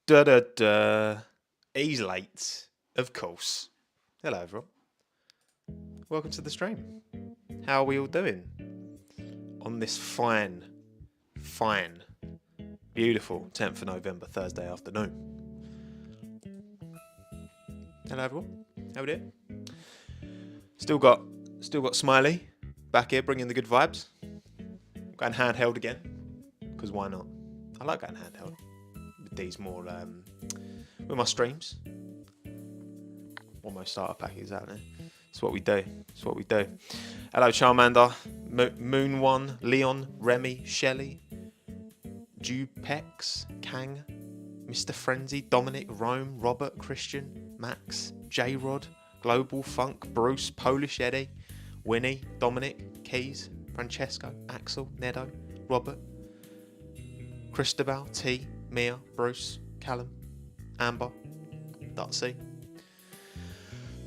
Da da da. He's late, of course. Hello, everyone. Welcome to the stream. How are we all doing on this fine, beautiful 10th of November, Thursday afternoon? Hello, everyone. How we doing? Still got Smiley back here, bringing the good vibes. Going handheld again, because why not? I like going handheld with these more with my streams. Almost starter packages out there. It's what we do. Hello, Charmander, Moon One, Leon, Remy, Shelley, Dupex, Kang, Mr. Frenzy, Dominic, Rome, Robert, Christian, Max, J Rod, Global Funk, Bruce, Polish Eddie, Winnie, Dominic, Keys, Francesco, Axel, Nedo, Robert, Christabel, T, Mia, Bruce, Callum, Amber, Dotsy,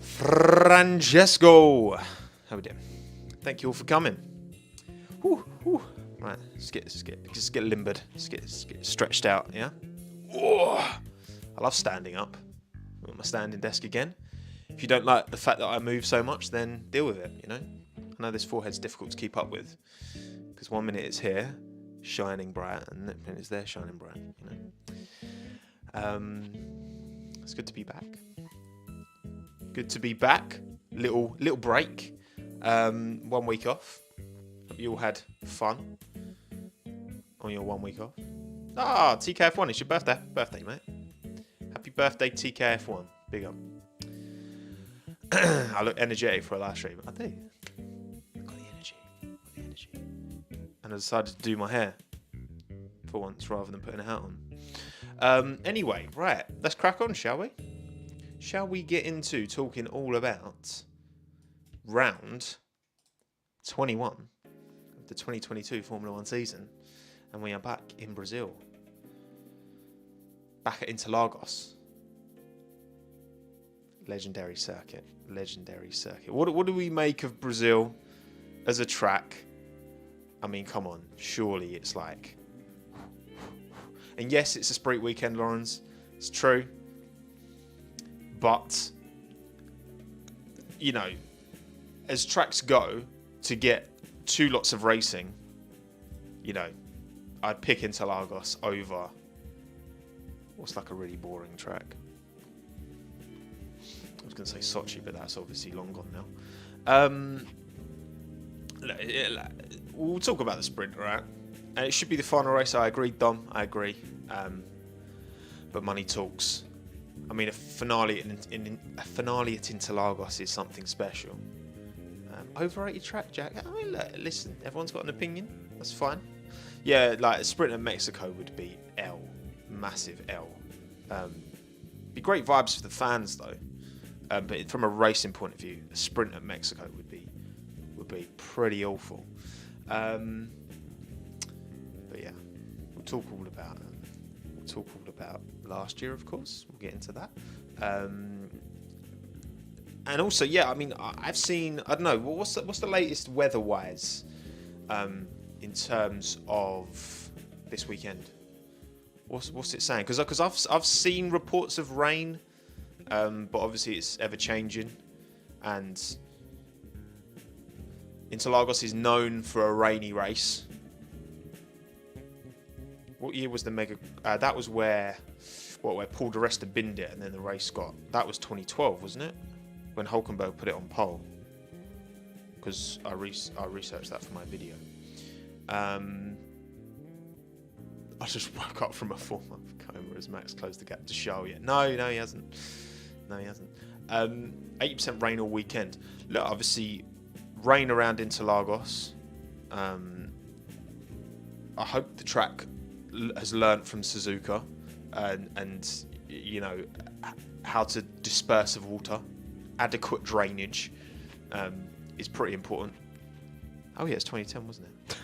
Francesco. How we doing? Thank you all for coming. Right, just get limbered. Just get stretched out, yeah? I love standing up. I'm at my standing desk again. If you don't like the fact that I move so much, then deal with it, you know? I know this forehead's difficult to keep up with. Because 1 minute it's here, shining bright, and then it's there, shining bright, you know? It's good to be back. Little break. 1 week off. Hope you all had fun on your 1 week off. TKF1, it's your birthday, mate. Happy birthday, TKF1. Big up. I look energetic for a last stream. I do. I've got the energy. And I decided to do my hair for once rather than putting a hat on. Anyway, right, let's crack on, shall we? Shall we get into talking all about round 21 of the 2022 Formula 1 season? And we are back in Brazil. Back at Interlagos. Legendary circuit. What do we make of Brazil as a track? I mean, come on. Surely it's like... And yes, it's a sprint weekend, Lawrence. It's true. But, you know, as tracks go, to get 2 lots of racing, you know, I'd pick Interlagos over what's like a really boring track. I was going to say Sochi, but that's obviously long gone now. We'll talk about the sprint, right? And it should be the final race. I agree, Dom. I agree. But money talks. I mean, a finale at Interlagos is something special. Overrated track, Jack. I mean, look, listen, everyone's got an opinion. That's fine. Yeah, like a sprint at Mexico would be massive L. Be great vibes for the fans though. But from a racing point of view, a sprint at Mexico would be pretty awful. But yeah, we'll talk all about last year, of course. We'll get into that. And also, yeah, I mean, I've seen, I don't know, what's the latest weather-wise in terms of this weekend? What's it saying? Because I've seen reports of rain, but obviously it's ever changing, and Interlagos is known for a rainy race. What year was the mega? That was where Paul di Resta binned it, and then the race got. That was 2012, wasn't it? When Hulkenberg put it on pole. Because I researched that for my video. I just woke up from a 4-month coma as Max closed the gap to Charles. No, he hasn't. 80% rain all weekend. Look, obviously, rain around Interlagos. I hope the track has learnt from Suzuka and you know how to disperse of water. Adequate drainage is pretty important. Oh yeah, it's 2010, wasn't it?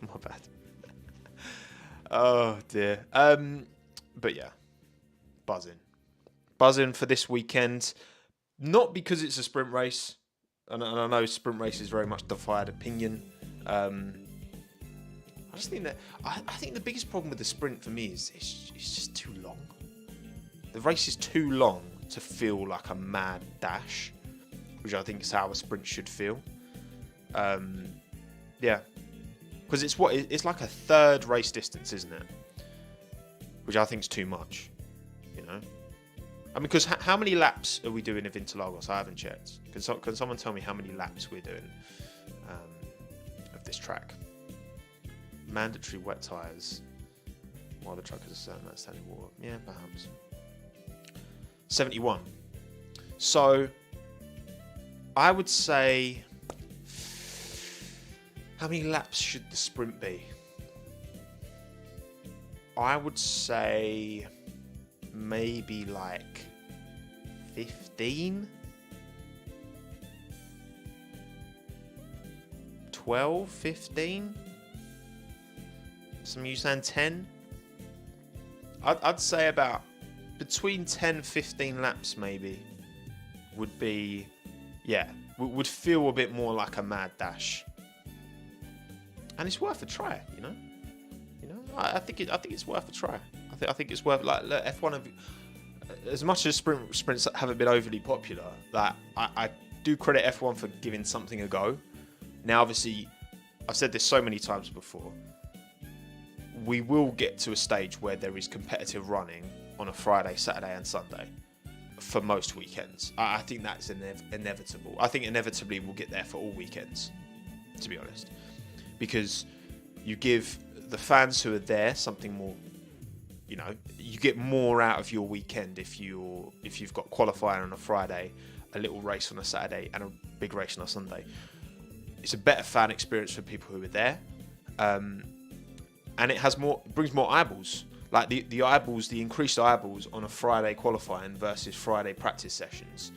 My bad. Oh dear. But yeah, buzzing for this weekend. Not because it's a sprint race, and I know sprint races very much divided opinion. I just think that I think the biggest problem with the sprint for me is it's just too long. the race is too long to feel like a mad dash, which I think is how a sprint should feel. Yeah, because it's like a third race distance, isn't it? Which I think is too much, you know. I mean, because how many laps are we doing of Interlagos? I haven't checked. Can someone tell me how many laps we're doing of this track? Mandatory wet tyres while the track has a certain amount of standing water. Yeah, perhaps. 71. So I would say, how many laps should the sprint be? I would say maybe like 15? 12, 15? Some of you saying 10? I'd say about between 10, 15 laps maybe would be, yeah, would feel a bit more like a mad dash. And it's worth a try, you know. I think it's worth a try. I think it's worth, like, look, F1 as much as sprints haven't been overly popular, that I do credit F1 for giving something a go. Now, obviously, I've said this so many times before. We will get to a stage where there is competitive running on a Friday, Saturday, and Sunday for most weekends. I think that's inevitable. I think inevitably we'll get there for all weekends, to be honest, because you give the fans who are there something more, you know, you get more out of your weekend if you've got qualifying on a Friday, a little race on a Saturday, and a big race on a Sunday. It's a better fan experience for people who are there, and it brings more eyeballs. Like the eyeballs, the increased eyeballs on a Friday qualifying versus Friday practice sessions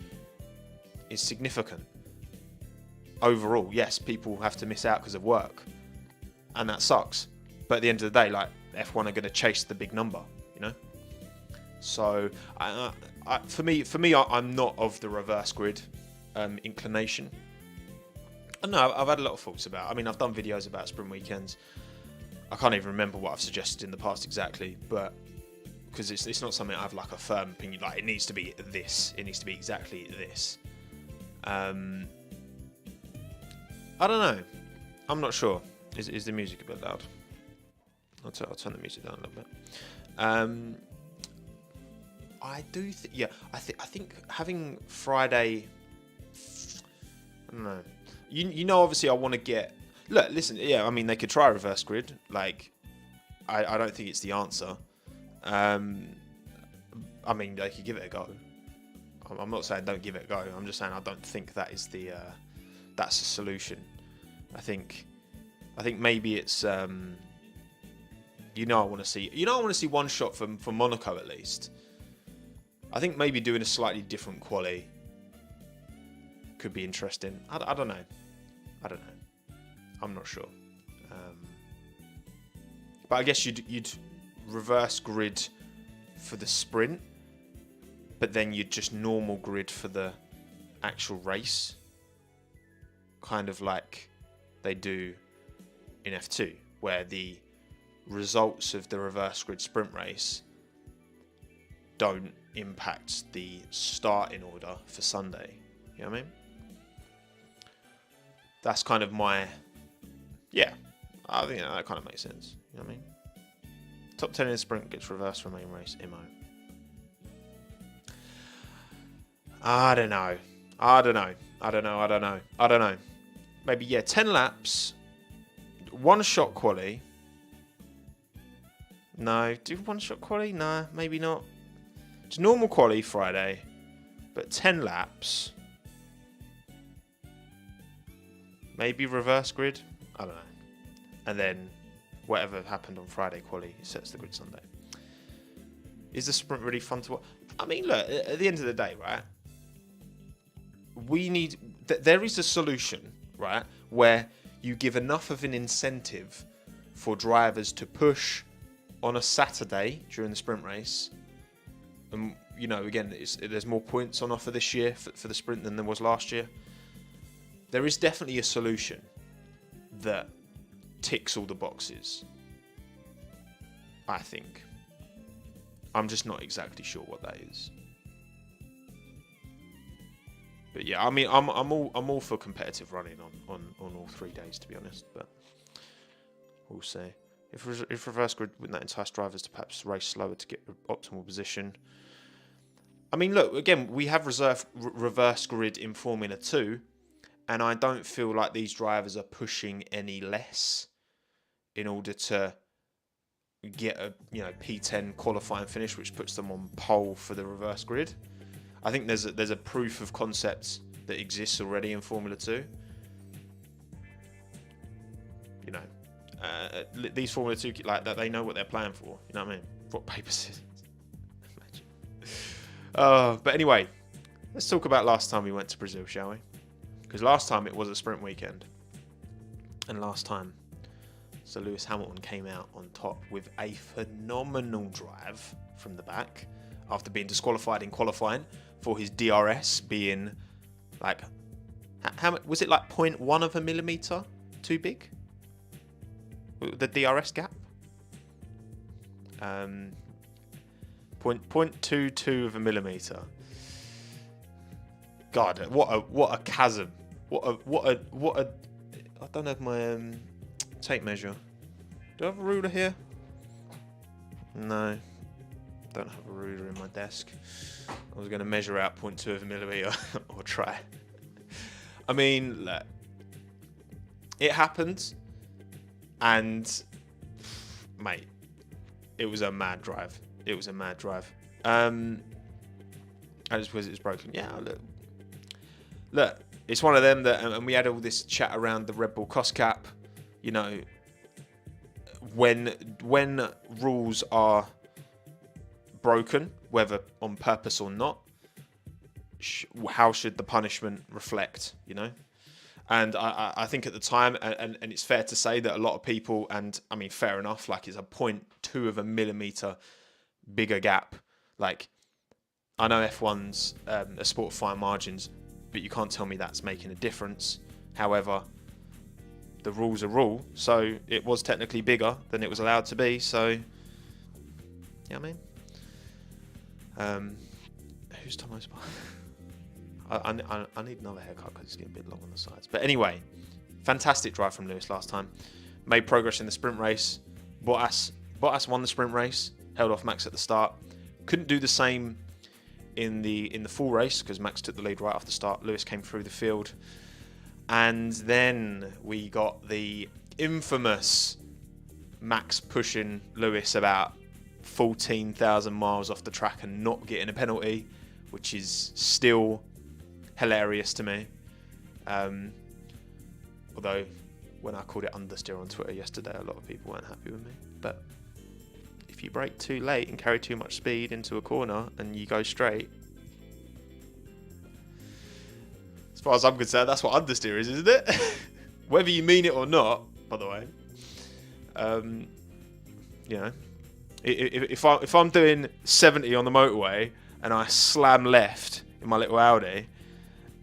is significant. Overall, yes, people have to miss out because of work, and that sucks. But at the end of the day, like, F1 are going to chase the big number, you know. So, for me, I'm not of the reverse grid inclination. I don't know. I've had a lot of thoughts about. I mean, I've done videos about sprint weekends. I can't even remember what I've suggested in the past exactly, but because it's not something I have like a firm opinion. Like, it needs to be this. It needs to be exactly this. I don't know. I'm not sure. Is the music a bit loud? I'll turn the music down a little bit. I do think, yeah. I think having Friday. I don't know. You know, obviously, I want to get. Look, listen. Yeah, I mean, they could try reverse grid. Like, I don't think it's the answer. I mean, they could give it a go. I'm not saying don't give it a go. I'm just saying I don't think that is that's the solution. I think maybe it's. I want to see one shot from Monaco at least. I think maybe doing a slightly different quali could be interesting. I don't know. I'm not sure. But I guess you'd reverse grid for the sprint, but then you'd just normal grid for the actual race, kind of like they do in F2, where the results of the reverse grid sprint race don't impact the starting order for Sunday. You know what I mean? That's kind of my... Yeah, I think that kind of makes sense. You know what I mean? Top 10 in the sprint gets reversed for main race. Imo. I don't know. Maybe, yeah, 10 laps, one shot quali. No, do one shot quali? Nah, maybe not. Just normal quali Friday, but 10 laps. Maybe reverse grid. I don't know. And then whatever happened on Friday quali sets the grid Sunday. Is the sprint really fun to watch? I mean, look, at the end of the day, right? There is a solution, right, where you give enough of an incentive for drivers to push on a Saturday during the sprint race. And, you know, again, there's more points on offer this year for the sprint than there was last year. There is definitely a solution that ticks all the boxes, I think. I'm just not exactly sure what that is. But yeah, I mean, I'm all for competitive running on all 3 days, to be honest. But we'll see. If reverse grid wouldn't that entice drivers to perhaps race slower to get optimal position? I mean, look, again, we have reverse grid in Formula 2, and I don't feel like these drivers are pushing any less in order to get a P10 qualifying finish, which puts them on pole for the reverse grid. I think there's a proof of concept that exists already in Formula 2. You know, these Formula 2 like that, they know what they're playing for. You know what I mean? Rock paper scissors. But anyway, let's talk about last time we went to Brazil, shall we? Because last time it was a sprint weekend, and last time Sir Lewis Hamilton came out on top with a phenomenal drive from the back after being disqualified in qualifying for his DRS being like, how was it, like 0.1 of a millimeter too big? The DRS gap? 0.22 of a millimeter. God, what a chasm! What a! I don't have my tape measure. Do I have a ruler here? No, don't have a ruler in my desk. I was going to measure out 0.2 of a millimeter, or try. I mean, look, it happened, and mate, it was a mad drive. It was a mad drive. I just because it was broken. Yeah, look, it's one of them that, and we had all this chat around the Red Bull cost cap. You know, when rules are broken, whether on purpose or not, how should the punishment reflect? You know, and I think at the time, and it's fair to say that a lot of people, and I mean, fair enough, like it's a 0.2 of a millimeter bigger gap. Like, I know F1's a sport of fine margins, but you can't tell me that's making a difference. However, the rule's a rule, so it was technically bigger than it was allowed to be. So, yeah, I mean, who's Tommo's? I need another haircut because it's getting a bit long on the sides. But anyway, fantastic drive from Lewis last time. Made progress in the sprint race. Bottas won the sprint race. Held off Max at the start. Couldn't do the same in the full race because Max took the lead right off the start. Lewis came through the field. And then we got the infamous Max pushing Lewis about 14,000 miles off the track and not getting a penalty, which is still hilarious to me. Although, when I called it understeer on Twitter yesterday, a lot of people weren't happy with me. But if you brake too late and carry too much speed into a corner and you go straight, as far as I'm concerned, that's what understeer is, isn't it? Whether you mean it or not, by the way. You know, if I'm doing 70 on the motorway and I slam left in my little Audi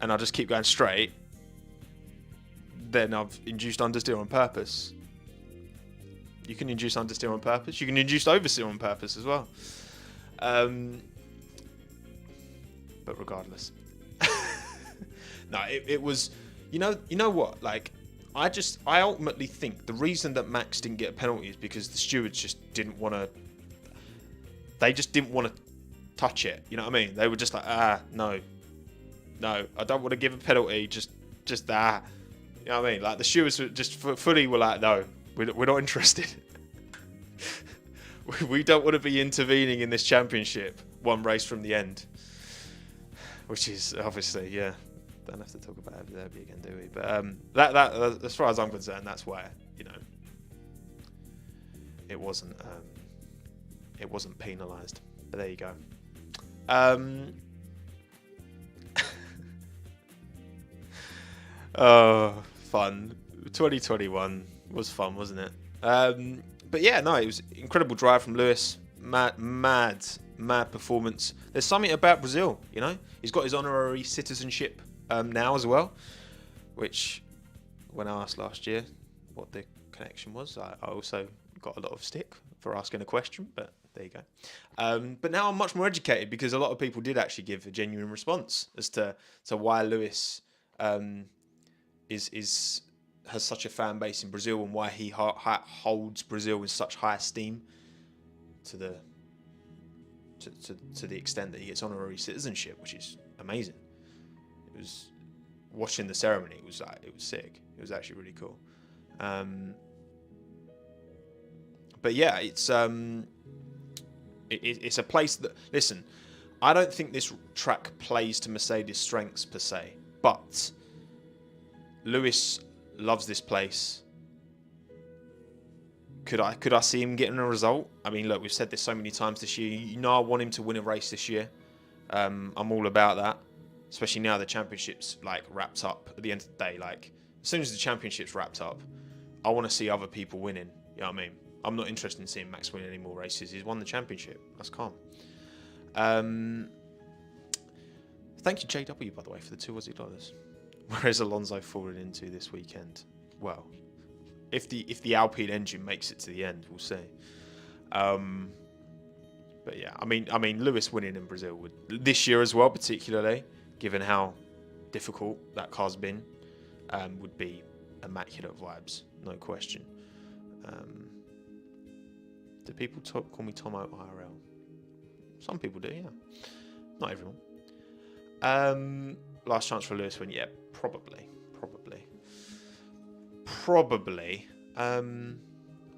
and I just keep going straight, then I've induced understeer on purpose. You can induce understeer on purpose. You can induce oversteer on purpose as well. But regardless. No, it was, you know what? Like, I ultimately think the reason that Max didn't get a penalty is because the stewards just didn't want to. They just didn't want to touch it. You know what I mean? They were just like, no, I don't want to give a penalty. Just that. You know what I mean? Like, the stewards were just fully were like, no, we're not interested. We don't want to be intervening in this championship one race from the end. Which is obviously, yeah. Don't have to talk about Abu Dhabi again, do we? But that as far as I'm concerned, that's where, you know, it wasn't penalised. But there you go. Oh, fun. 2021 was fun, wasn't it? But yeah, no, it was an incredible drive from Lewis. Mad performance. There's something about Brazil, you know. He's got his honorary citizenship now as well, which, when I asked last year what the connection was, I also got a lot of stick for asking a question, but There you go. But now I'm much more educated because a lot of people did actually give a genuine response as to why Lewis has such a fan base in Brazil and why he holds Brazil in such high esteem to the extent that he gets honorary citizenship, which is amazing. It was watching the ceremony. It was sick. It was actually really cool. But yeah, it's a place that, listen, I don't think this track plays to Mercedes' strengths per se, but Lewis loves this place. Could I see him getting a result? I mean, look, we've said this so many times this year. You know, I want him to win a race this year. I'm all about that, especially now the championship's like wrapped up at the end of the day. Like, as soon as the championship's wrapped up, I want to see other people winning. You know what I mean? I'm not interested in seeing Max win any more races. He's won the championship. That's calm. Thank you, JW, by the way, for the $2 Aussie. Where is Alonso falling into this weekend? Well, if the Alpine engine makes it to the end, we'll see. But yeah, I mean, Lewis winning in Brazil would, this year as well, particularly given how difficult that car's been, would be immaculate vibes, no question. Do people call me Tommo IRL? Some people do, yeah. Not everyone. Last chance for Lewis win, yeah, probably.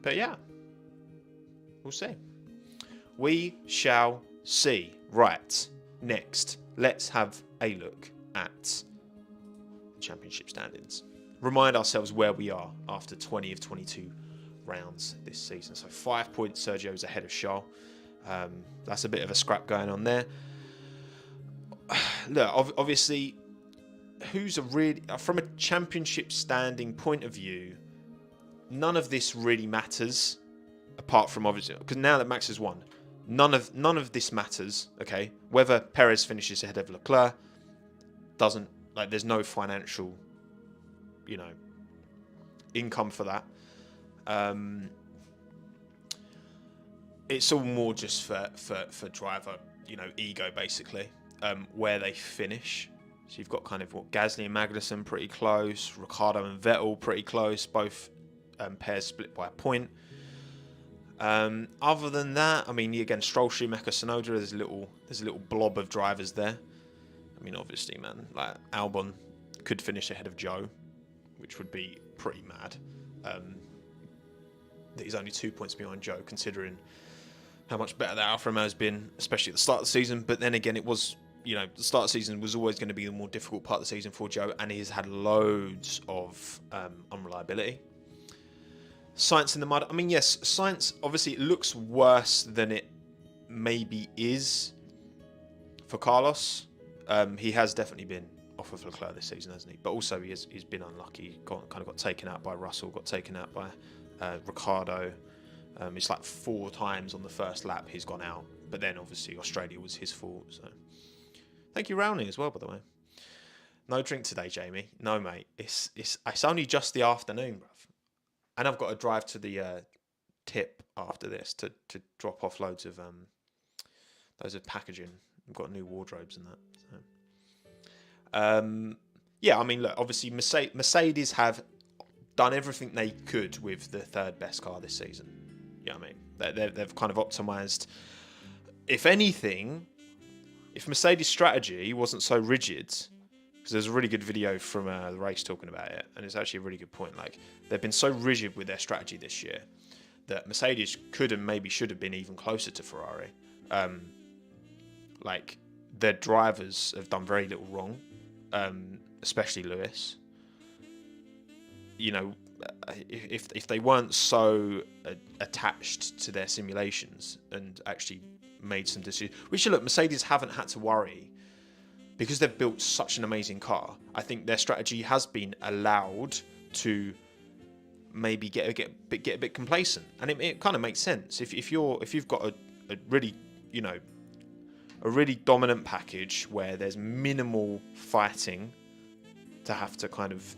But yeah, we'll see. We shall see. Right, next, let's have a look at the championship standings. Remind ourselves where we are after 20 of 22 rounds this season. So 5 points, Sergio's ahead of Charles. That's a bit of a scrap going on there. Look, obviously, from a championship standing point of view, none of this really matters, apart from obviously because now that Max has won, none of this matters. Okay, whether Perez finishes ahead of Leclerc doesn't, like, there's no financial, income for that. It's all more just for driver, ego basically. Where they finish. So you've got kind of Gasly and Magnussen pretty close, Ricciardo and Vettel pretty close, both pairs split by a point. Other than that, I mean, again, Stroll, Schumacher, Tsunoda, there's a little blob of drivers there. I mean, obviously, man, like Albon could finish ahead of Joe, which would be pretty mad. That he's only 2 points behind Joe, considering how much better that Alfa Romeo has been, especially at the start of the season. But then again, it was, the start of the season was always going to be the more difficult part of the season for Joe, and he's had loads of unreliability. Sainz in the mud. I mean, yes, Sainz, obviously, it looks worse than it maybe is for Carlos. He has definitely been off of Leclerc this season, hasn't he? But also, he's been unlucky. Kind of got taken out by Russell, got taken out by Ricciardo. It's like 4 times on the first lap he's gone out. But then, obviously, Australia was his fault. So, thank you, Rowling, as well, by the way. No drink today, Jamie. No, mate. It's only just the afternoon, bruv. And I've got to drive to the tip after this to drop off loads of packaging. I've got new wardrobes and that. So. Yeah, I mean, look, obviously, Mercedes have done everything they could with the third best car this season. You know what I mean? They've kind of optimised. If anything, if Mercedes' strategy wasn't so rigid, because there's a really good video from the race talking about it, and it's actually a really good point. Like, they've been so rigid with their strategy this year that Mercedes could and maybe should have been even closer to Ferrari. Like, their drivers have done very little wrong, especially Lewis. If they weren't so attached to their simulations and actually made some decisions, which, look, Mercedes haven't had to worry because they've built such an amazing car. I think their strategy has been allowed to maybe get a bit complacent, and it kind of makes sense if you've got a really a really dominant package where there's minimal fighting to have to kind of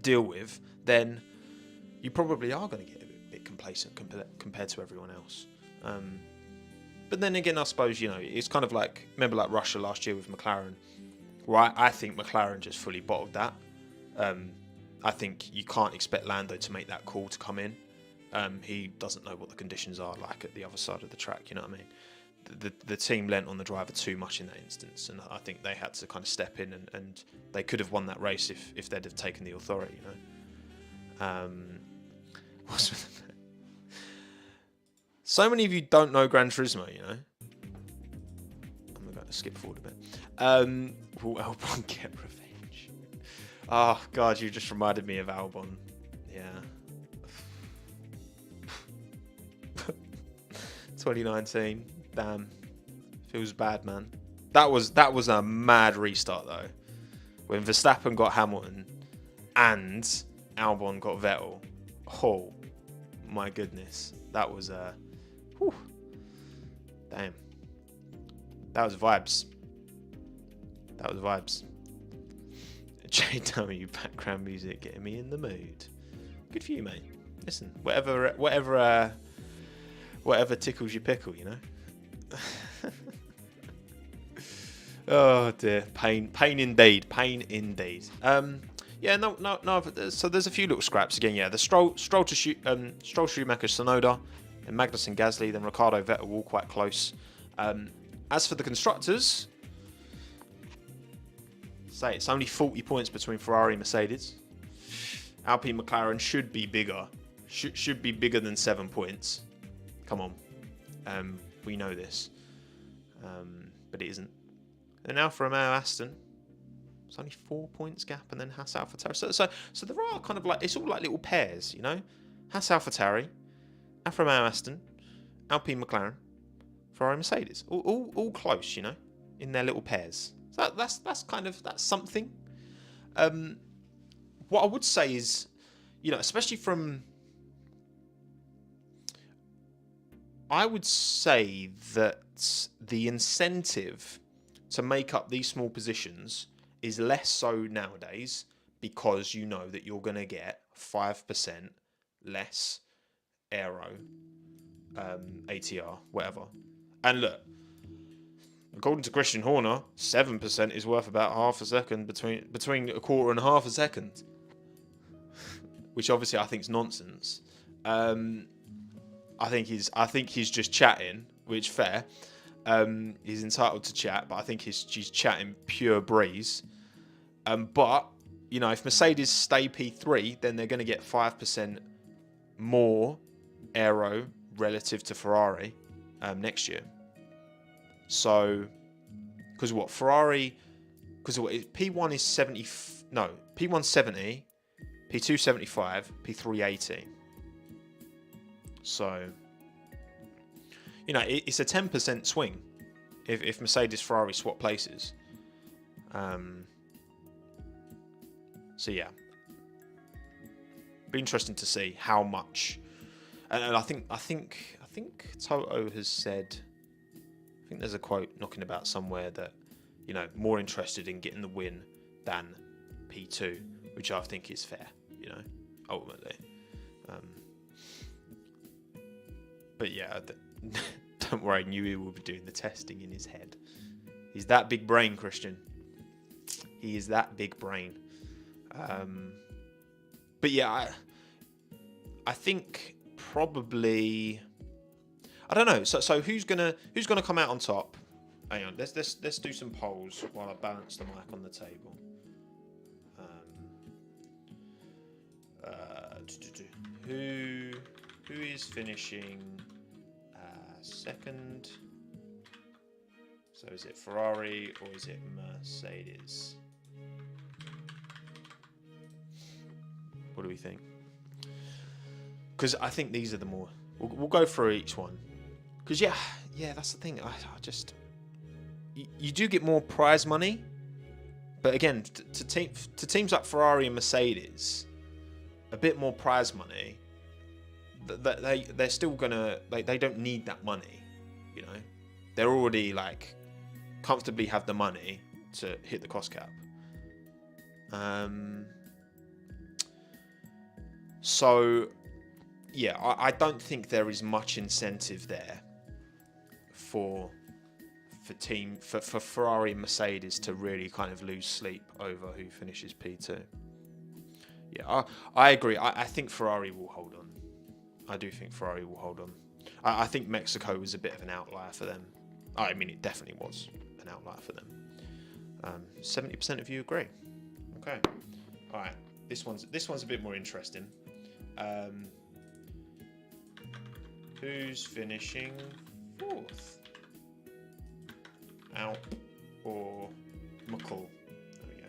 deal with, then you probably are going to get a bit complacent compared to everyone else. But then again, I suppose, you know, it's kind of like, remember like Russia last year with McLaren, right? I think McLaren just fully bottled that. I think you can't expect Lando to make that call to come in. He doesn't know what the conditions are like at the other side of the track, you know what I mean? The team lent on the driver too much in that instance, and I think they had to kind of step in, and they could have won that race if they'd have taken the authority, you know. So many of you don't know Gran Turismo, you know. I'm going to skip forward a bit. Will Albon get revenge? Oh, God, you just reminded me of Albon. Yeah. 2019. Damn. Feels bad, man. That was a mad restart, though. When Verstappen got Hamilton and Albon got Vettel. Oh, my goodness. That was whew. Damn. That was vibes. That was vibes. JW background music getting me in the mood. Good for you, mate. Listen, whatever tickles your pickle, you know. Oh dear, pain indeed, pain indeed. Yeah, no. So there's a few little scraps again. Yeah, the Stroll Schumacher, Tsunoda, and Magnussen, Gasly, then Ricciardo, Vettel, all quite close. As for the constructors, say it's only 40 points between Ferrari and Mercedes. Alpine, McLaren should be bigger. Should be bigger than 7 points. Come on, we know this, but it isn't. And Alfa Romeo, Aston, it's only 4 points gap, and then Haas, AlphaTauri. So there are kind of like, it's all like little pairs, you know. Haas, AlphaTauri, Alfa Romeo, Aston, Alpine, McLaren, Ferrari, Mercedes, all close, you know, in their little pairs. So that's something. What I would say is, you know, especially from, I would say that the incentive to make up these small positions is less so nowadays, because you know that you're going to get 5% less aero, ATR, whatever. And look, according to Christian Horner, 7% is worth about half a second, between a quarter and half a second, which obviously I think is nonsense. I think he's just chatting, which fair. He's entitled to chat, but I think she's chatting pure breeze. But you know, if Mercedes stay P3, then they're going to get 5% more aero relative to Ferrari next year. So, because what Ferrari, because what P1 is 70, no, P1 70, P2 75, P3 80. So, you know, it's a 10% swing if Mercedes, Ferrari swap places. So yeah, be interesting to see how much. And I think Toto has said, I think there's a quote knocking about somewhere that, you know, more interested in getting the win than P2, which I think is fair, you know, ultimately. But yeah, don't worry, Newey will be doing the testing in his head. He's that big brain, Christian. He is that big brain. But yeah, I think probably, I don't know. So who's gonna come out on top? Hang on, let's do some polls while I balance the mic on the table. Who is finishing second? So is it Ferrari or is it Mercedes? What do we think? Because I think these are the more. We'll go through each one. Because yeah, that's the thing. I just, you do get more prize money, but again, to teams like Ferrari and Mercedes, a bit more prize money. They're still gonna, like, they don't need that money, you know. They're already like comfortably have the money to hit the cost cap. So yeah, I don't think there is much incentive there for Ferrari and Mercedes to really kind of lose sleep over who finishes P2. Yeah, I agree. I think Ferrari will hold on. I do think Ferrari will hold on. I think Mexico was a bit of an outlier for them. I mean, it definitely was an outlier for them. 70% of you agree. Okay. All right. This one's a bit more interesting. Who's finishing fourth? Alp or McCall? There we go.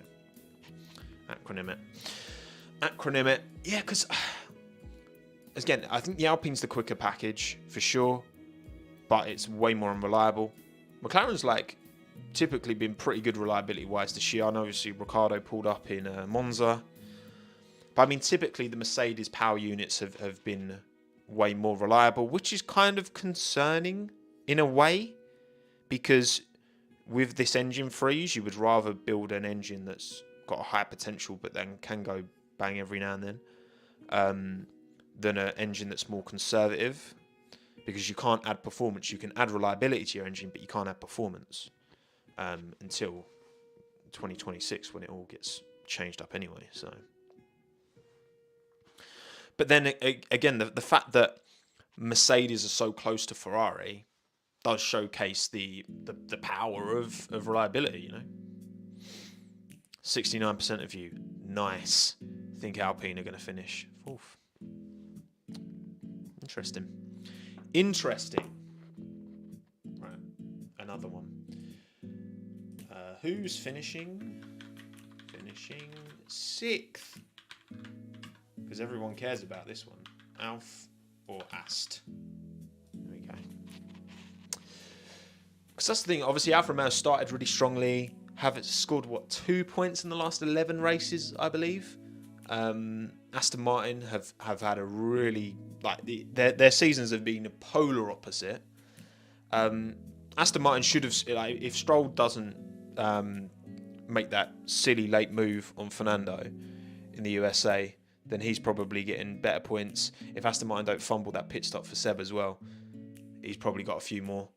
Acronym it. Yeah, because again, I think the Alpine's the quicker package for sure, but it's way more unreliable. McLaren's like typically been pretty good reliability-wise this year. I know obviously Ricciardo pulled up in Monza, but I mean typically the Mercedes power units have been way more reliable, which is kind of concerning in a way, because with this engine freeze, you would rather build an engine that's got a high potential but then can go bang every now and then, than an engine that's more conservative, because you can't add performance. You can add reliability to your engine, but you can't add performance until 2026 when it all gets changed up anyway. So, but then again, the fact that Mercedes are so close to Ferrari does showcase the power of reliability, you know. 69% of you, nice, think Alpine are going to finish fourth. Interesting. Right, another one. Who's finishing sixth? Because everyone cares about this one. Alf or Ast? There we go. Because that's the thing. Obviously, Alfa Romeo started really strongly. Have scored, 2 points in the last 11 races, I believe. Aston Martin have had a really, their seasons have been a polar opposite. Aston Martin should have, if Stroll doesn't make that silly late move on Fernando in the USA, then he's probably getting better points. If Aston Martin don't fumble that pit stop for Seb as well, he's probably got a few more.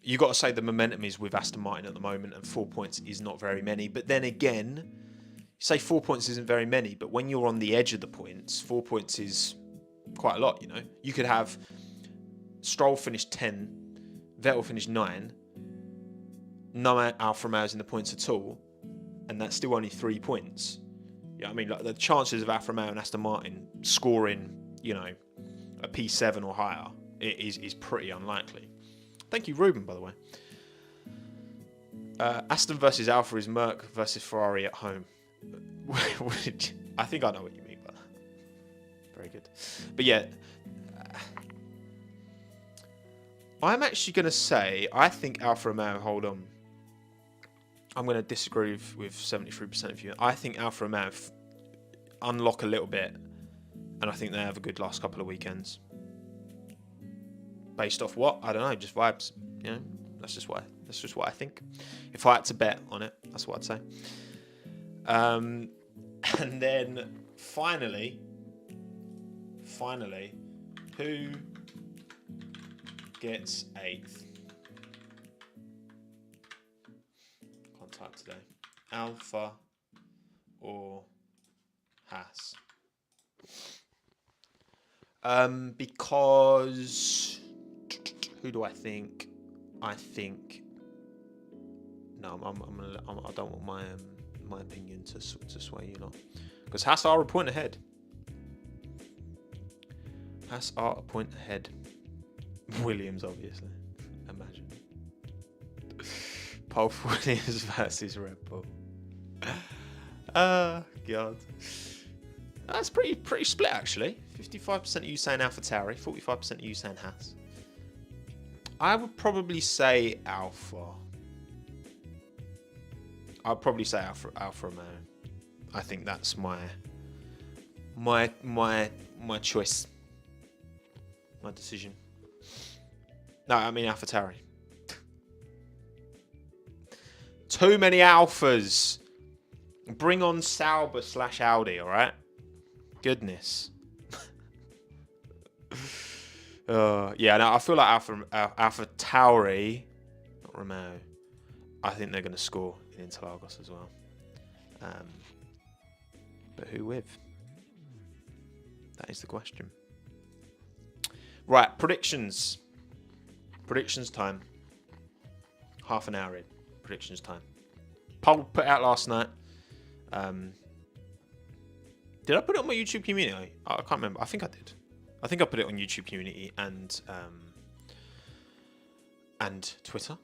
You got to say the momentum is with Aston Martin at the moment, and 4 points is not very many. But then again, you say 4 points isn't very many, but when you're on the edge of the points, 4 points is quite a lot, you know. You could have Stroll finish 10, Vettel finish 9, no Alfa Romeo's in the points at all, and that's still only 3 points. Yeah, I mean, like the chances of Alfa Romeo and Aston Martin scoring, you know, a P7 or higher is pretty unlikely. Thank you, Ruben, by the way. Aston versus Alfa is Merc versus Ferrari at home. I think I know what you mean by that. Very good. But yeah, I'm actually going to say I think Alfa Romeo hold on. I'm going to disagree with 73% of you. I think Alfa Romeo unlock a little bit, and I think they have a good last couple of weekends. Based off what? I don't know, just vibes. You know, that's just what I think. If I had to bet on it, that's what I'd say. And then finally, who gets 8th? Can't type today. Alpha or Haas? Because who do I think? I think no. I don't want my opinion to sway you lot, because Haas are a point ahead. Williams, obviously. Imagine pole Williams versus Red Bull. God. That's pretty split, actually. 55% of you saying AlphaTauri, 45% of you saying Haas. I would probably say Alpha. I'd probably say Alfa Romeo. I think that's my choice, my decision. No, I mean AlphaTauri. Too many Alphas. Bring on Sauber/Audi, all right? Goodness. Yeah, no, I feel like Alpha Tauri, not Romeo, I think they're going to score in Interlagos as well. But who with? That is the question. Right, predictions. Predictions time. Half an hour in. Predictions time. Poll put out last night. Did I put it on my YouTube community? I can't remember. I think I did. I think I put it on YouTube community and Twitter.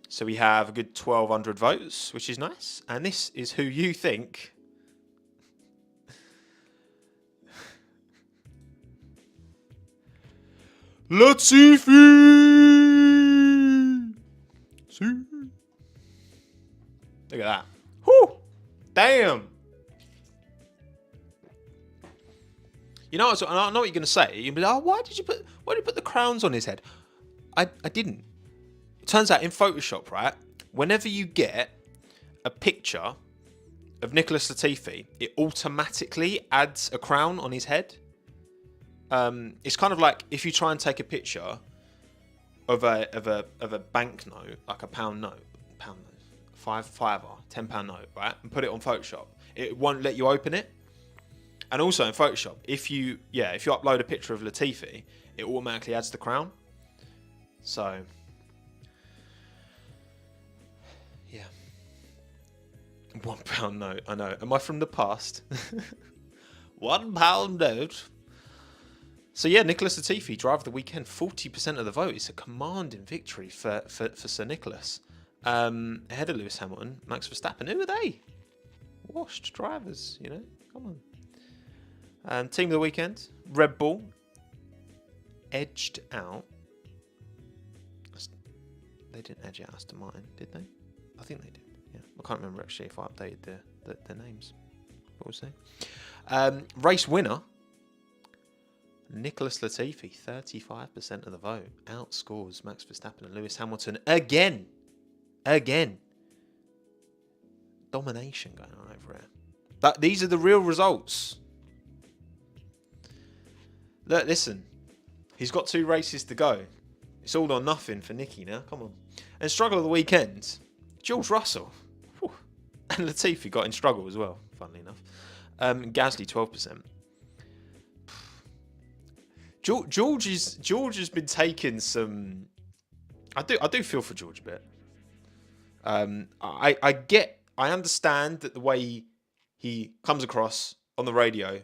So we have a good 1,200 votes, which is nice. And this is who you think. Latifi! Look at that. Whew! Damn! You know, I know what you're going to say. You'll be like, oh, why did you put the crowns on his head? I didn't. It turns out in Photoshop, right, whenever you get a picture of Nicholas Latifi, it automatically adds a crown on his head. It's kind of like if you try and take a picture of a banknote, like a pound note, £5, £10 note, right, and put it on Photoshop, it won't let you open it. And also in Photoshop, if you upload a picture of Latifi, it automatically adds the crown. So, yeah. £1 note, I know. Am I from the past? £1 note. So yeah, Nicholas Latifi, driver of the weekend, 40% of the vote. It's a commanding victory for Sir Nicholas. Ahead of Lewis Hamilton, Max Verstappen. Who are they? Washed drivers, you know. Come on. Team of the weekend, Red Bull, edged out. They didn't edge out Aston Martin, did they? I think they did. Yeah, I can't remember actually if I updated their names. What was they? Race winner, Nicholas Latifi, 35% of the vote, outscores Max Verstappen and Lewis Hamilton again. Domination going on over here. These are the real results. Look, listen. He's got 2 races to go. It's all or nothing for Nicky now. Come on. And struggle of the weekend, George Russell. Whew. And Latifi got in struggle as well, funnily enough. Gasly, 12%. George has been taking some... I do feel for George a bit. I understand that the way he comes across on the radio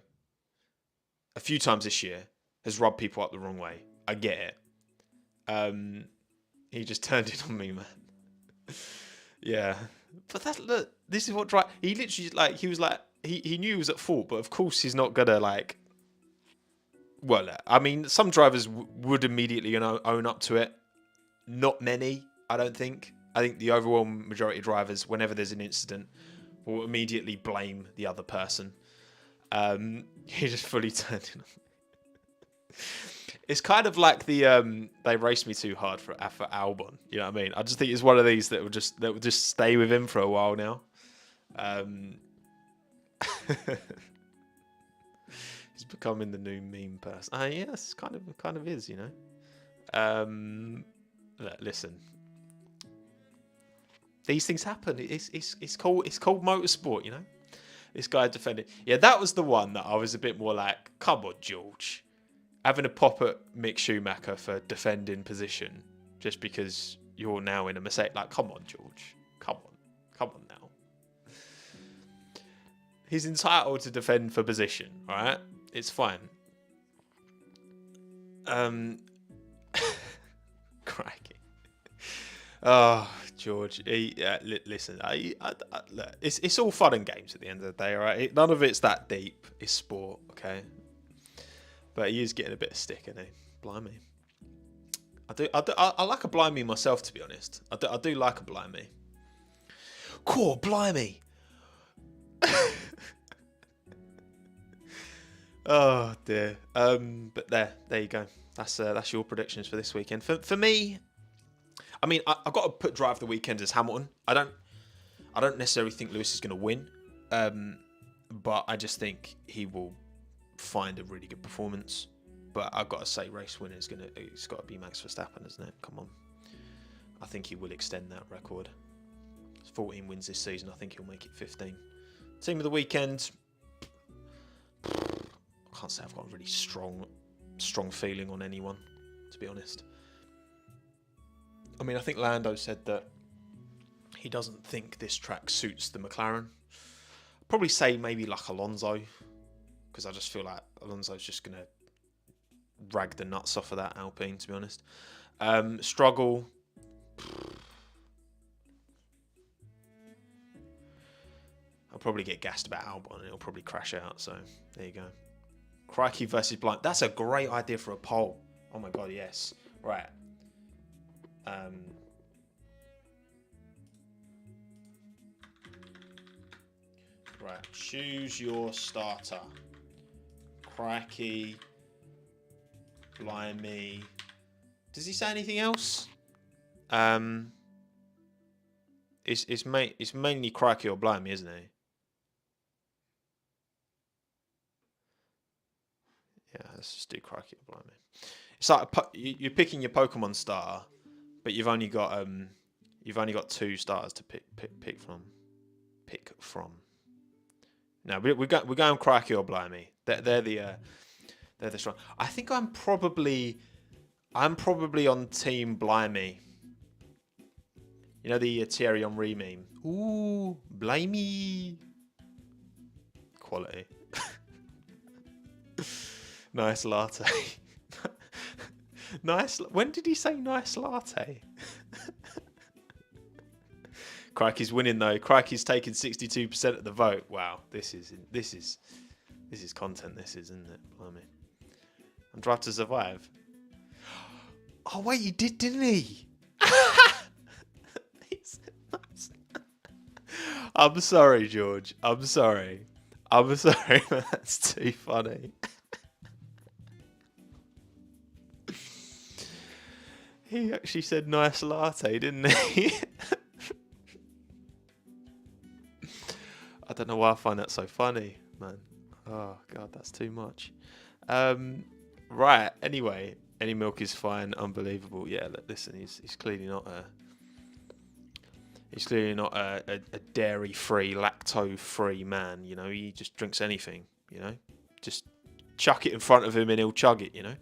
a few times this year has rubbed people up the wrong way. I get it. He just turned it on me, man. Yeah. But look, this is what he literally, he was like, he knew he was at fault, but of course he's not gonna, well, I mean, some drivers would immediately, own up to it. Not many, I don't think. I think the overwhelming majority of drivers, whenever there's an incident, will immediately blame the other person. He just fully turned it on. It's kind of like the they raced me too hard for Albon. You know what I mean? I just think it's one of these that will just stay with him for a while now. He's becoming the new meme person. Yes, kind of is, you know. Listen, these things happen. It's called motorsport, you know. This guy defended. Yeah, that was the one that I was a bit more like, come on, George. Having a pop at Mick Schumacher for defending position just because you're now in a mistake. Like, come on, George. Come on now. He's entitled to defend for position, all right? It's fine. Crikey. Oh, George. Listen, look, it's all fun and games at the end of the day, all right? None of it's that deep. It's sport, okay? But he is getting a bit of stick, isn't he? Blimey. I like a blimey myself, to be honest. I do like a blimey. Cool, blimey. Oh dear. But there you go. That's your predictions for this weekend. For me, I mean, I've got to put drive of the weekend as Hamilton. I don't necessarily think Lewis is going to win, but I just think he will find a really good performance. But I've got to say, race winner it's got to be Max Verstappen, isn't it? Come on. I think he will extend that record. It's 14 wins this season. I think he'll make it 15. Team of the weekend. I can't say I've got a really strong feeling on anyone, to be honest. I mean, I think Lando said that he doesn't think this track suits the McLaren. I'd probably say maybe like Alonso, because I just feel like Alonso's just going to rag the nuts off of that Alpine, to be honest. Struggle. I'll probably get gassed about Albon and it'll probably crash out, so there you go. Crikey versus Blind. That's a great idea for a poll. Oh my god, yes. Right. Right. Choose your starter. Crikey. Blimey. Does he say anything else? It's mainly Crikey or Blimey, isn't he? Yeah, let's just do Crikey or Blimey. It's like you're picking your Pokemon starter, but you've only got 2 starters to pick from. No, we're going Crikey or Blimey. They're the strong. I think I'm probably on Team Blimey. You know the Thierry Henry meme? Ooh, Blimey. Quality. Nice latte. Nice. When did he say nice latte? Crikey's winning though. Crikey's taking 62% of the vote. Wow, this is content. This is, isn't it? Blimey. And Drive to Survive. Oh wait, he did, didn't he? I'm sorry, George. I'm sorry. That's too funny. He actually said nice latte, didn't he? I don't know why I find that so funny, man. Oh, God, that's too much. Right, anyway. Any milk is fine. Unbelievable. Yeah, listen, he's clearly not a dairy-free, lacto-free man, you know. He just drinks anything, you know. Just chuck it in front of him and he'll chug it, you know.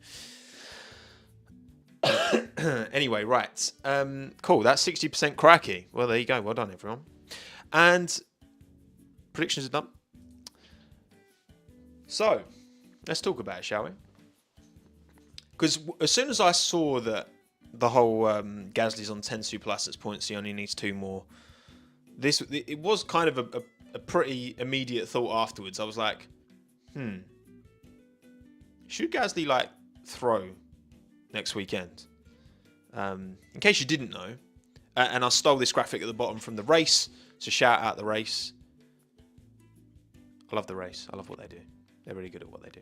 Anyway, right. Cool. That's 60% Crikey. Well, there you go. Well done, everyone. And predictions are done. So, let's talk about it, shall we? Because as soon as I saw that the whole Gasly's on 10 super license points, he only needs 2 more. It was kind of a pretty immediate thought afterwards. I was like, should Gasly like throw next weekend? In case you didn't know, and I stole this graphic at the bottom from the race, so shout out the race. I love the race. I love what they do. They're really good at what they do.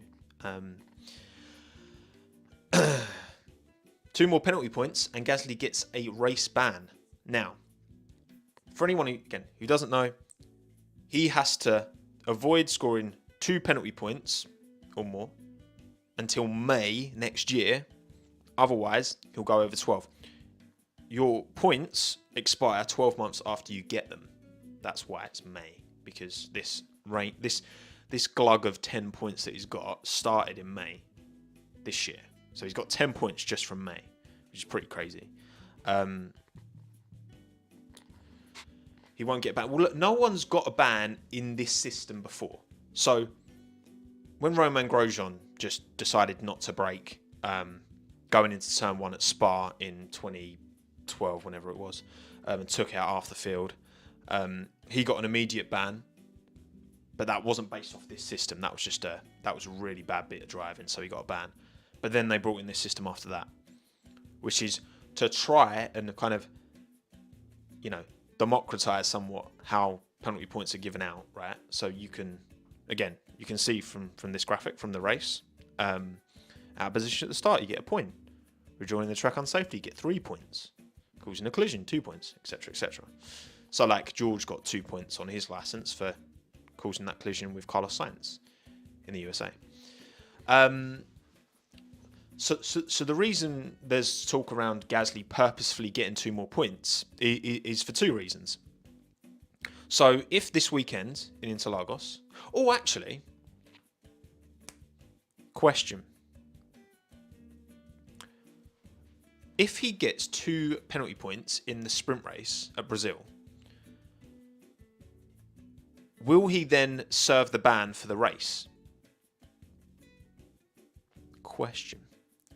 2 more penalty points, and Gasly gets a race ban. Now, for anyone who doesn't know, he has to avoid scoring 2 penalty points or more until May next year. Otherwise, he'll go over 12. Your points expire 12 months after you get them. That's why it's May, because this glug of 10 points that he's got started in May this year. So he's got 10 points just from May, which is pretty crazy. He won't get banned. Well, look, no one's got a ban in this system before. So when Romain Grosjean just decided not to brake going into turn 1 at Spa in 2012, whenever it was, and took out half the field, he got an immediate ban. But that wasn't based off this system. That was just a really bad bit of driving, so he got a ban. But then they brought in this system after that, which is to try and kind of, you know, democratize somewhat how penalty points are given out, right? So you can see from this graphic from the race, out of position at the start, you get a point. Rejoining the track on safety, you get 3 points. Causing a collision, 2 points, etc., etc. So, like, George got 2 points on his license for causing that collision with Carlos Sainz in the USA. So the reason there's talk around Gasly purposefully getting 2 more points is for 2 reasons. So if this weekend in Interlagos, oh, actually, question. If he gets 2 penalty points in the sprint race at Brazil, will he then serve the ban for the race? Question.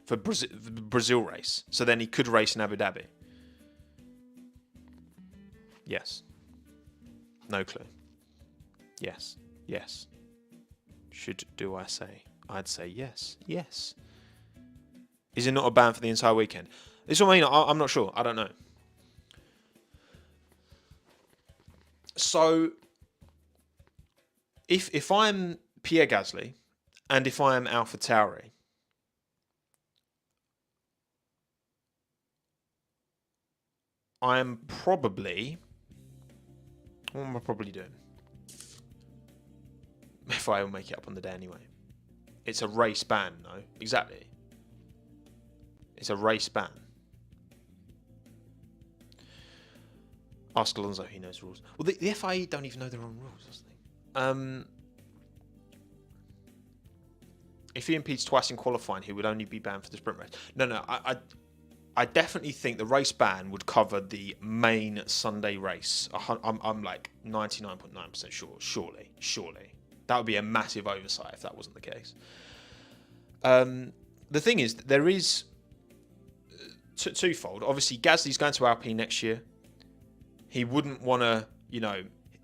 For Brazil race. So then he could race in Abu Dhabi. Yes. No clue. Yes. Yes. Do I say? I'd say yes. Yes. Is it not a ban for the entire weekend? This is what I mean. I'm not sure. I don't know. So, if I'm Pierre Gasly, and if I am AlphaTauri, I am probably... What am I probably doing? If I will make it up on the day anyway. It's a race ban, no? Exactly. It's a race ban. Ask Alonso, he knows rules. Well, the FIA don't even know their own rules, doesn't they? If he impedes twice in qualifying, he would only be banned for the sprint race. No, I definitely think the race ban would cover the main Sunday race. I'm like 99.9% sure. Surely. That would be a massive oversight if that wasn't the case. The thing is, there is twofold. Obviously, Gasly's going to Alpine next year. He wouldn't want to,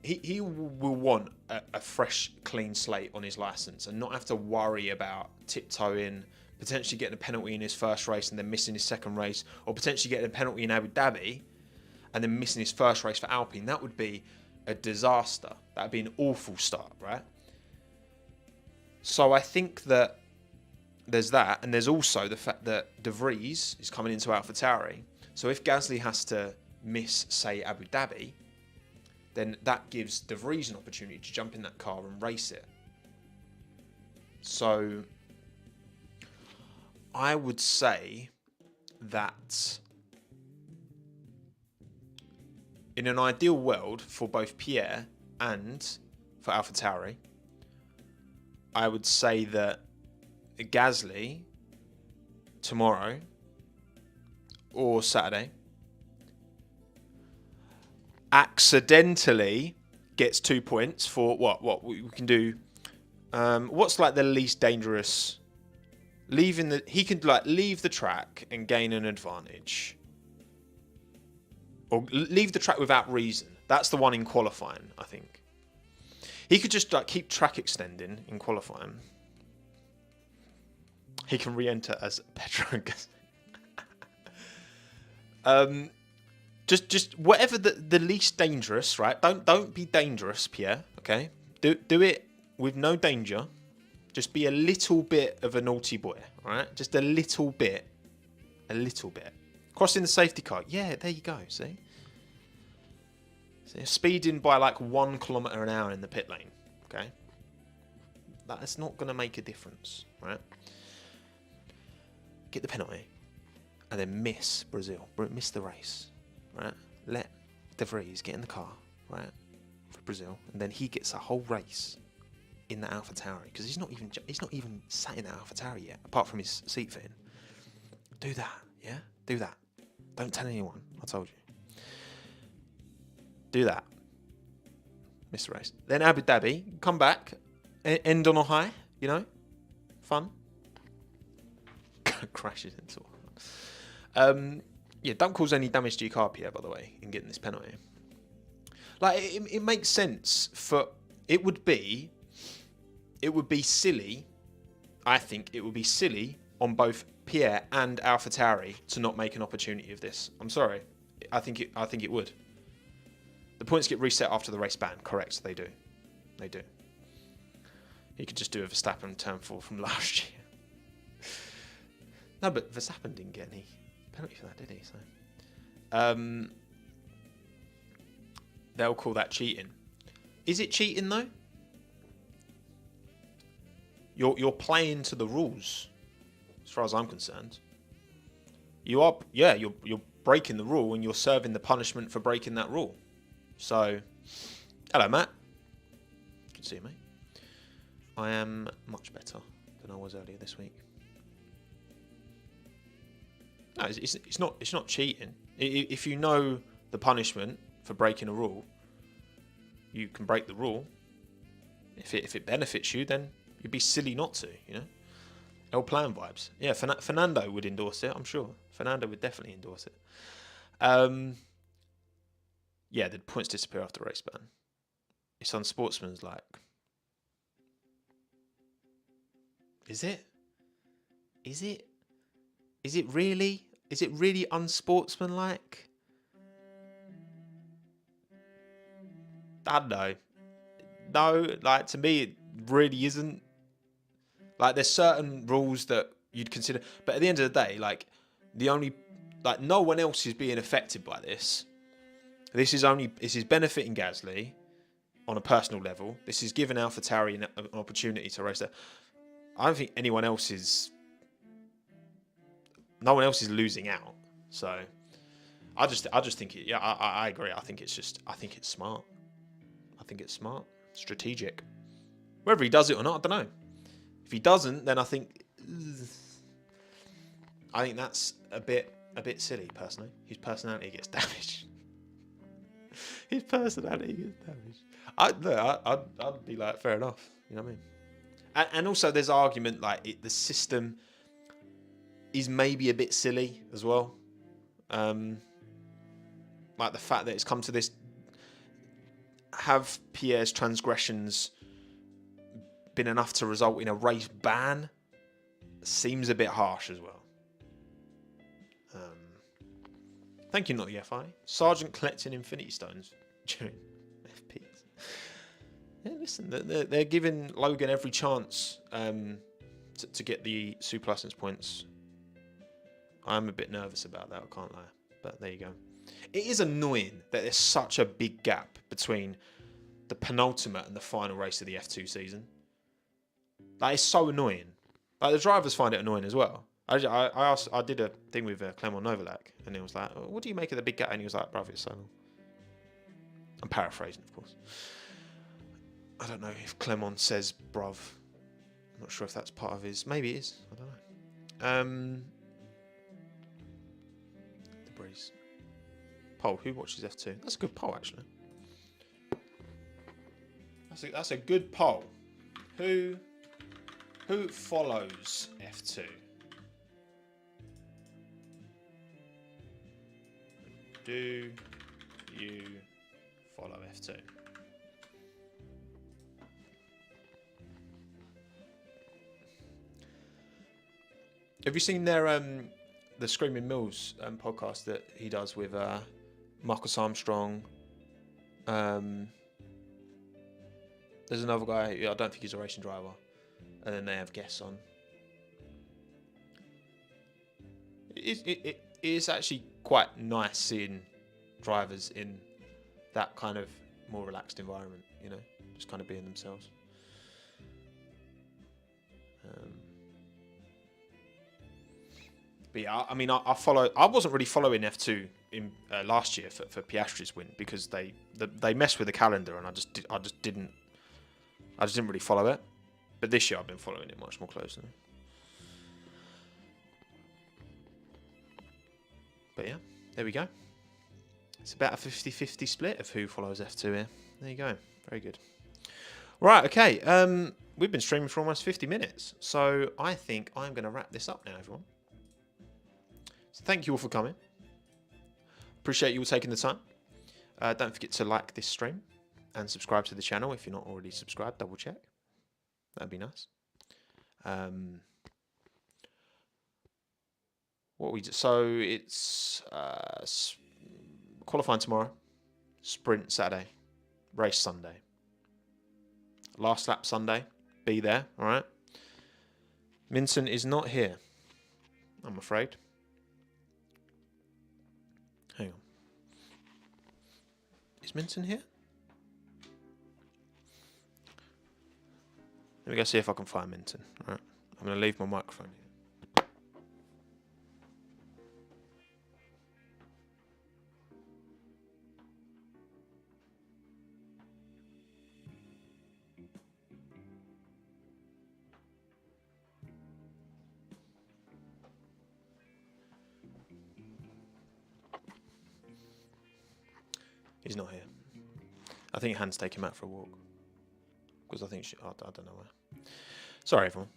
he will want a fresh, clean slate on his license and not have to worry about tiptoeing, potentially getting a penalty in his first race and then missing his second race, or potentially getting a penalty in Abu Dhabi and then missing his first race for Alpine. That would be a disaster. That would be an awful start, right? So I think that there's that, and there's also the fact that De Vries is coming into AlphaTauri. So if Gasly has to miss, say, Abu Dhabi, then that gives De Vries an opportunity to jump in that car and race it. So I would say that in an ideal world for both Pierre and for AlphaTauri, I would say that Gasly tomorrow or Saturday accidentally gets 2 points for what we can do. What's like the least dangerous? He can like leave the track and gain an advantage, or leave the track without reason. That's the one in qualifying, I think. He could just like keep track extending in qualifying. He can re-enter as Pedro. Just whatever the least dangerous, right? Don't be dangerous, Pierre. Okay, do it with no danger. Just be a little bit of a naughty boy, all right? Just a little bit, Crossing the safety car, yeah, there you go. See, speeding by like 1 kilometre an hour in the pit lane. Okay, that's not going to make a difference, right? Get the penalty, and then miss Brazil, miss the race. Right, let De Vries get in the car, right, for Brazil, and then he gets a whole race in the AlphaTauri because he's not even sat in the AlphaTauri yet, apart from his seat fitting. Do that, yeah, do that. Don't tell anyone. I told you. Do that. Miss the race. Then Abu Dhabi, come back, end on a high. Fun. Crashes into one. Yeah, don't cause any damage to your car, Pierre, by the way, in getting this penalty. Like, it makes sense for... It would be silly, I think it would be silly on both Pierre and AlphaTauri to not make an opportunity of this. I'm sorry. I think it would. The points get reset after the race ban. Correct, they do. They do. He could just do a Verstappen turn 4 from last year. No, but Verstappen didn't get any penalty for that, did he? So, they'll call that cheating. Is it cheating though? You're playing to the rules. as far as I'm concerned. You're breaking the rule and you're serving the punishment for breaking that rule. So, hello, Matt. Good to see you, mate. I am much better than I was earlier this week. No, it's not cheating. If you know the punishment for breaking a rule, you can break the rule. If it benefits you, then you'd be silly not to, you know. El Plan vibes. Yeah, Fernando would endorse it, I'm sure. Fernando would definitely endorse it. Yeah, the points disappear after race ban. It's unsportsman's like. Is it? Is it really? Is it really unsportsmanlike? I don't know. No, like, to me, it really isn't. Like, there's certain rules that you'd consider, but at the end of the day, like, no one else is being affected by this. This is benefiting Gasly on a personal level. This is giving AlphaTauri an opportunity to race there. I don't think no one else is losing out. So I just think it. Yeah, I agree. I think it's smart. I think it's smart, strategic. Whether he does it or not, I don't know. If he doesn't, then I think that's a bit silly. Personally, his personality gets damaged. His personality gets damaged. I'd be like, fair enough. You know what I mean? And also, there's argument like the system is maybe a bit silly as well. Like the fact that it's come to this. Have Pierre's transgressions been enough to result in a race ban? Seems a bit harsh as well. Thank you, not the FI. Sergeant collecting Infinity Stones during FPs. Yeah, listen, they're giving Logan every chance to get the super license points. I'm a bit nervous about that, I can't lie. But there you go. It is annoying that there's such a big gap between the penultimate and the final race of the F2 season. That is so annoying. Like, the drivers find it annoying as well. I did a thing with Clement Novalak, and he was like, "What do you make of the big gap?" And he was like, "Bruv, it's so long." I'm paraphrasing, of course. I don't know if Clement says "bruv." I'm not sure if that's part of his. Maybe it is. I don't know. The Breeze poll. Who watches F2? That's a good poll, actually. That's a good poll. Who follows F2? Do you follow F2? Have you seen their the Screaming Mills podcast that he does with Marcus Armstrong? There's another guy. I don't think he's a racing driver, and then they have guests on. It is actually quite nice seeing drivers in that kind of more relaxed environment, you know, just kind of being themselves. But yeah, I mean, I wasn't really following F2 in last year for Piastri's win because they messed with the calendar, and I just didn't really follow it. But this year I've been following it much more closely. But yeah, there we go. It's about a 50-50 split of who follows F2 here. There you go. Very good. Right, okay. We've been streaming for almost 50 minutes. So I think I'm going to wrap this up now, everyone. So thank you all for coming. Appreciate you all taking the time. Don't forget to like this stream and subscribe to the channel if you're not already subscribed. Double check. That'd be nice. What we do? So it's qualifying tomorrow, sprint Saturday, race Sunday, last lap Sunday. Be there, all right. Minton is not here, I'm afraid. Hang on. Is Minton here? Let me go see if I can find Minton. All right. I'm going to leave my microphone here. He's not here. I think Han's take him out for a walk. Because I think I don't know where. Sorry, everyone.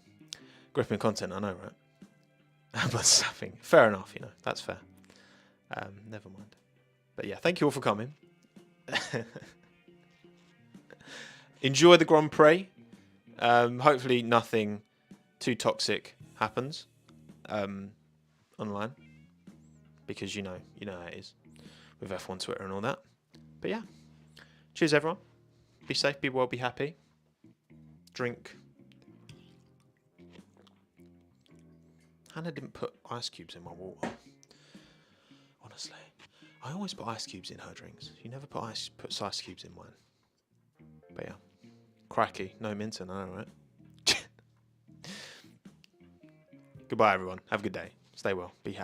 Gripping content, I know, right? But something. Fair enough, you know. That's fair. Never mind. But yeah, thank you all for coming. Enjoy the Grand Prix. Hopefully nothing too toxic happens online. Because you know how it is. With F1 Twitter and all that. But yeah. Cheers, everyone. Be safe, be well, be happy. Drink. Hannah didn't put ice cubes in my water. Honestly. I always put ice cubes in her drinks. She never puts ice cubes in mine. But yeah. Cracky. No Minton, I know, right? Goodbye, everyone. Have a good day. Stay well. Be happy.